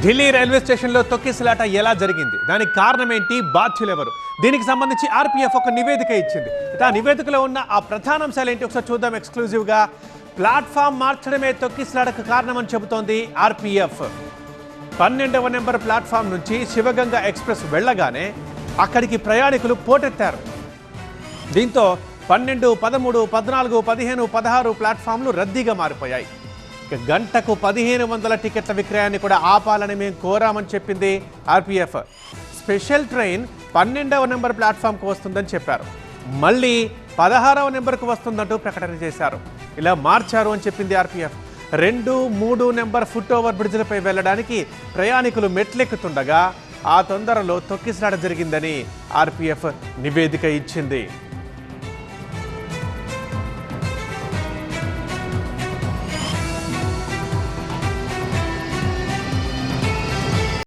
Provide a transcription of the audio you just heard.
Delhi railway స్టేషన్లో తొక్కిసలాట ఎలా జరిగింది, దానికి కారణం ఏంటి, బాధ్యులు ఎవరు, దీనికి సంబంధించి ఆర్పీఎఫ్ ఒక నివేదిక ఇచ్చింది. ఆ నివేదికలో ఉన్న ఆ ప్రధానాంశాలు ఏంటి ఒకసారి చూద్దాం ఎక్స్క్లూజివ్గా. ప్లాట్ఫామ్ మార్చడమే తొక్కిసలాటకు కారణమని చెబుతోంది ఆర్పీఎఫ్. 12వ నెంబర్ ప్లాట్ఫామ్ నుంచి శివగంగ ఎక్స్ప్రెస్ వెళ్లగానే అక్కడికి ప్రయాణికులు పోటెత్తారు. దీంతో 12, 13, 14, 15, 16 ప్లాట్ఫామ్లు రద్దీగా మారిపోయాయి. గంటకు 1500 టికెట్ల విక్రయాన్ని కూడా ఆపాలని మేము కోరామని చెప్పింది ఆర్పీఎఫ్. స్పెషల్ ట్రైన్ 12వ నెంబర్ ప్లాట్ఫామ్కు వస్తుందని చెప్పారు. మళ్ళీ 16వ నెంబర్కు వస్తుందంటూ ప్రకటన చేశారు. ఇలా మార్చారు అని చెప్పింది ఆర్పీఎఫ్. 2, 3 నెంబర్ ఫుట్ ఓవర్ బ్రిడ్జ్లపై వెళ్లడానికి ప్రయాణికులు మెట్లెక్కుతుండగా ఆ తొందరలో తొక్కిసలాట జరిగిందని ఆర్పీఎఫ్ నివేదిక ఇచ్చింది.